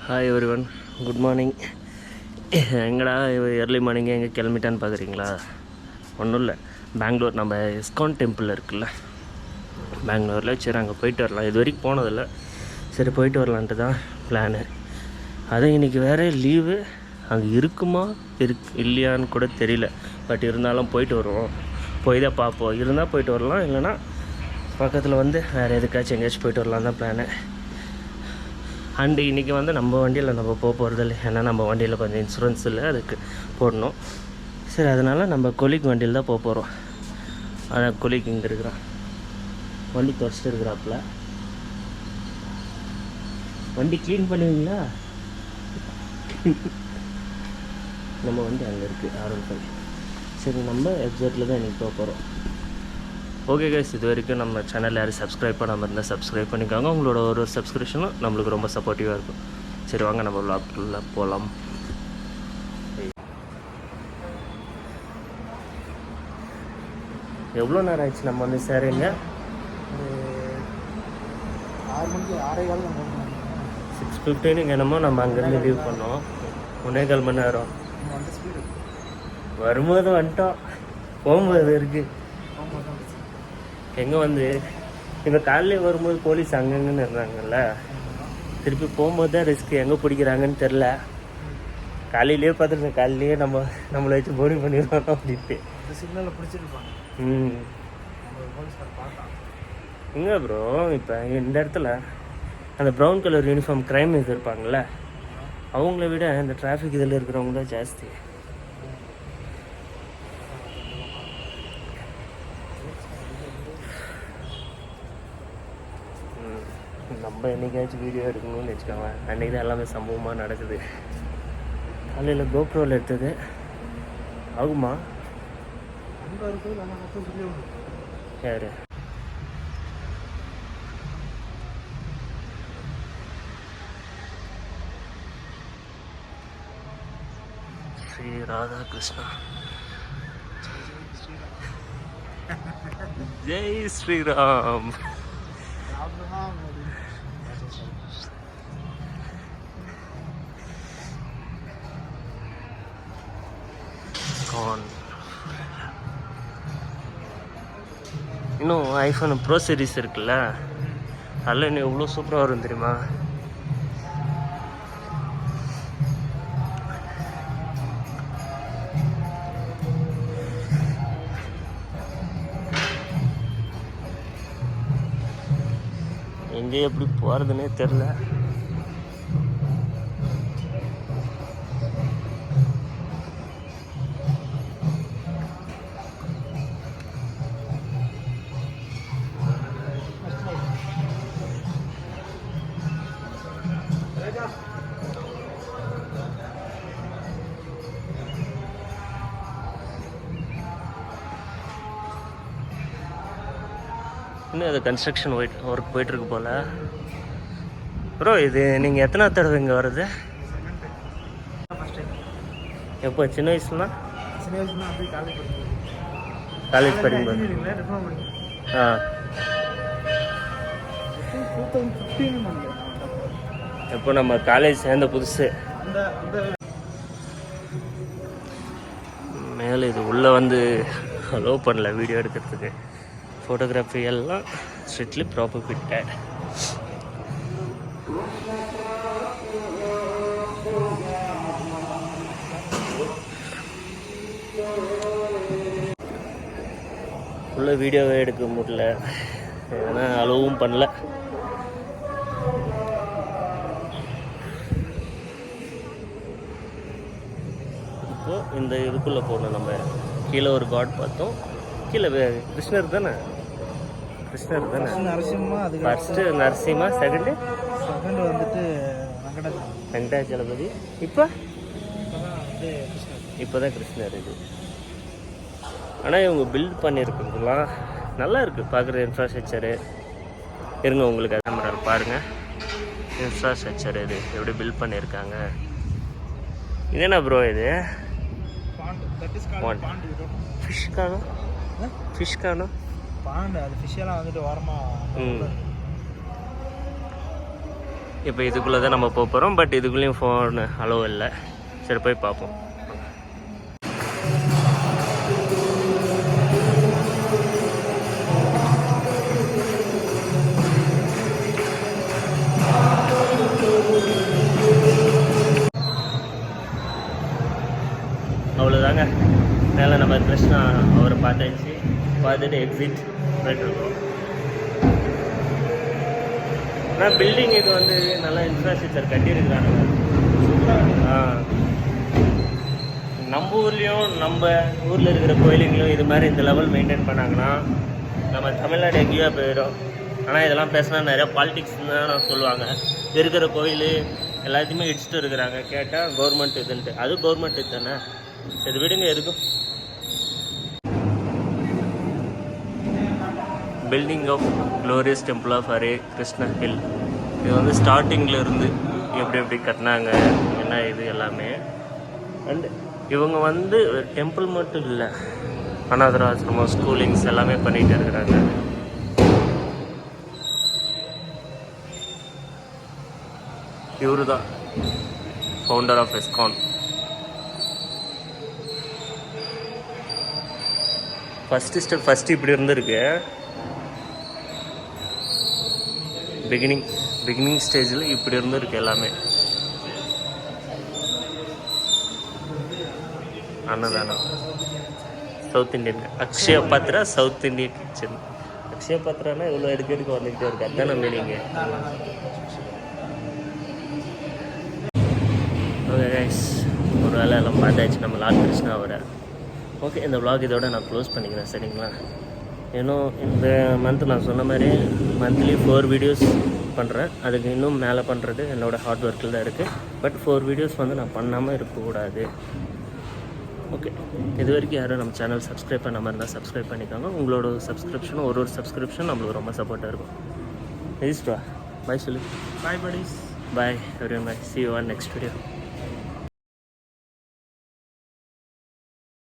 Hi everyone, good morning. எங்கடா early மார்னிங்கே எங்கே கிளம்பிட்டான்னு பார்க்குறீங்களா? ஒன்றும் இல்லை, பெங்களூர் நம்ம இஸ்கான் டெம்பிள் இருக்குல்ல பெங்களூரில். சரி அங்கே போயிட்டு வரலாம். இது வரைக்கும் போனதில்லை, சரி போயிட்டு வரலான்ட்டு தான் பிளானு. அதுவும் இன்றைக்கி வேறு லீவு. அங்கே இருக்குமா இல்லையான்னு கூட தெரியல. பட் இருந்தாலும் போயிட்டு வருவோம், போய் தான் பார்ப்போம். இருந்தால் போயிட்டு வரலாம், இல்லைனா பக்கத்தில் வந்து வேறு எதுக்காச்சும் எங்கேயாச்சும் போயிட்டு வரலாம் தான் பிளானு. அண்டு இன்றைக்கி வந்து நம்ம வண்டியில் நம்ம போகிறது இல்லை, ஏன்னா நம்ம வண்டியில் கொஞ்சம் இன்சூரன்ஸ் இல்லை, அதுக்கு போடணும். சரி, அதனால் நம்ம கொலிக் வண்டியில் தான் போகிறோம். அதான் கொலிக் இங்கே இருக்கிறான், வண்டி தொடச்சிட்டு இருக்கிறாப்புல. வண்டி க்ளீன் பண்ணுவீங்களா? நம்ம வண்டி அங்கே இருக்குது, R15. சரி, நம்ம எக்ஸாக்டில் தான் இன்றைக்கி போகிறோம். ஓகே கைஸ், இது வரைக்கும் நம்ம சேனல் யாரும் சப்ஸ்கிரைப் பண்ணாமல் இருந்தால் சப்ஸ்கிரைப் பண்ணிக்காங்க. உங்களோட ஒரு சப்ஸ்கிரிப்ஷனும் நம்மளுக்கு ரொம்ப சப்போர்ட்டிவாக இருக்கும். சரி வாங்க நம்ம விளாக்குள்ள போகலாம். எவ்வளோ நேரம் ஆயிடுச்சு நம்ம வந்து சேருங்க? 6:15 என்னமோ நம்ம அங்கேருந்து லீவ் பண்ணோம். 1.25 மணி நேரம். வரும்போது வந்துட்டோம், போகும்போது இருக்குது. எங்கே வந்து இப்போ காலையிலே வரும்போது போலீஸ் அங்கங்கன்னு இருந்தாங்கல்ல, திருப்பி போகும்போது தான் ரிஸ்க்கு, எங்கே பிடிக்கிறாங்கன்னு தெரில. காலையிலேயே பார்த்துருக்கேன், காலையிலேயே நம்மளை வச்சு போர்டிங் பண்ணிடுவாங்க அப்படின்ட்டு. சிக்னலில் பிடிச்சிருப்பாங்க. எங்கே ப்ரோ இப்போ இந்த இடத்துல அந்த ப்ரௌன் கலர் யூனிஃபார்ம் க்ரைம் இது இருப்பாங்கள்ல, அவங்கள விட இந்த டிராஃபிக் இதில் இருக்கிறவங்க தான் ஜாஸ்தி. நம்ம என்றைக்காச்சும் வீடியோ எடுக்கணும்னு வச்சுக்கோங்க, அன்றைக்கி தான் எல்லாமே சம்பவமாக நடக்குது. காலையில் கோப்ரோவில் எடுத்தது ஆகுமா? யார்? ஸ்ரீ ராதாகிருஷ்ணா. ஜெய் ஸ்ரீராம். இன்னும் ஐஃபோன் ப்ரோ சீரிஸ் இருக்குல்ல, அதில் இன்னும் எவ்வளோ சூப்பராக வரும் தெரியுமா? எங்கே எப்படி போகிறதுனே தெரில. இன்னும் அது கன்ஸ்ட்ரக்ஷன் ஒர்க் போயிட்டுருக்கு போல். ப்ரோ இது நீங்கள் எத்தனை தடவை இங்கே வருது? எப்போ சின்ன வயசுனா? காலேஜ் படிக்கும்போது. ஆ, எப்போ நம்ம காலேஜ் சேர்ந்த புதுசு. மேலே இது உள்ளே வந்து அலோவ் பண்ணல வீடியோ எடுக்கிறதுக்கு. ஃபோட்டோகிராஃபி எல்லாம் ஸ்ட்ரிக்ட்லி ப்ராபிட்டட். உள்ள வீடியோவை எடுக்க முடியல, ஏன்னா அலோவும் பண்ணல. இப்போது இந்த இதுக்குள்ளே போகணும். நம்ம கீழே ஒரு காட் பார்த்தோம். கீழே கிருஷ்ணர் தானே? நரசிம்மா. அது ஃபர்ஸ்ட்டு நரசிம்மா, செகண்டு வந்துட்டு வெங்கடாச்சலபதி. இப்போ தான் கிருஷ்ணர். இது ஆனால் இவங்க பில்ட் பண்ணியிருக்கிறதுலாம் நல்லா இருக்குது பார்க்குற இன்ஃப்ராஸ்ட்ரக்சரு. இருங்க உங்களுக்கு கேமரா பாருங்கள், இன்ஃப்ராஸ்ட்ரக்சர் இது எப்படி பில்ட் பண்ணியிருக்காங்க. இது என்ன ப்ரோ இது? ஃபிஷ் காணும் பாண்டு. அது ஃபிஷ்ஷெல்லாம் வந்துட்டு ஓரமாக இப்போ இதுக்குள்ளே தான் நம்ம போக போகிறோம். பட் இதுக்குள்ளேயும் ஃபோன் அலோ இல்லை. சரி போய் பார்ப்போம். அவ்வளோதாங்க. மேலே நம்ம கிருஷ்ணா அவரை பார்த்துட்டு எக்ஸிட் போயிட்டுருக்கோம். ஆனால் பில்டிங் இது வந்து நல்லா இன்ஃப்ராஸ்ட்ரக்சர் கட்டியிருக்கிறாங்க. நம்ம ஊர்லேயும் நம்ம ஊரில் இருக்கிற கோயிலுங்களையும் இது மாதிரி இந்த லெவல் மெயின்டைன் பண்ணாங்கன்னா நம்ம தமிழ்நாடு எங்கேயோ போயிடும். ஆனால் இதெல்லாம் பேசினா நிறையா பாலிடிக்ஸ் தான் சொல்லுவாங்க. இருக்கிற கோயில் எல்லாத்தையுமே இடிச்சுட்டு இருக்கிறாங்க. கேட்டால் கவர்மெண்ட் இதுன்ட்டு. அது கவர்மெண்ட் இது தானே. இது விடுங்க எதுக்கும். Building of glorious temple of Hare Krishna hill. இது வந்து ஸ்டார்டிங்கில் இருந்து எப்படி கட்டினாங்க என்ன இது எல்லாமே. அண்ட் இவங்க வந்து டெம்பிள் மட்டும் இல்லை, அனாதராசிரமம், ஸ்கூலிங்ஸ் எல்லாமே பண்ணிகிட்டு இருக்கிறாங்க. இவரு தான் ஃபவுண்டர் ஆஃப் இஸ்கான். ஃபஸ்ட்டு இப்படி இருந்திருக்கு. பிகினிங் ஸ்டேஜில் இப்படி இருந்திருக்கு எல்லாமே. அன்னதானம் south Indian Akshaya Patra south Indian kitchen. Akshaya பாத்ரானா இவ்வளோ எடுக்க வந்துக்கிட்டே இருக்கு. அதுதான் மீனிங்க. ஓகே கைஸ், ஒரு வேலை எல்லாம் பார்த்தாச்சு. நம்ம லார்ட் கிருஷ்ணா அவரை. ஓகே, இந்த vlog இதோட நான் க்ளோஸ் பண்ணிக்கிறேன். சரிங்களா? இன்னும் இந்த மந்த் நான் சொன்ன மாதிரி மந்த்லி 4 வீடியோஸ் பண்ணுறேன். அதுக்கு இன்னும் மேலே பண்ணுறது என்னோடய ஹார்ட் ஒர்க்கில் தான் இருக்குது. பட் 4 வீடியோஸ் வந்து நான் பண்ணாமல் இருக்கக்கூடாது. ஓகே, இது வரைக்கும் யாரும் நம்ம சேனல் சப்ஸ்கிரைப் பண்ணாமல் இருந்தால் சப்ஸ்கிரைப் பண்ணிக்கோங்க. உங்களோட சப்ஸ்கிரிப்ஷனும் ஒரு சப்ஸ்கிரிப்ஷன் நம்மளுக்கு ரொம்ப சப்போர்ட்டாக இருக்கும். ஈஸ்ட்ரா பாய் சொல்லு. Bye buddies. Bye everyone. Bye. See you on next video.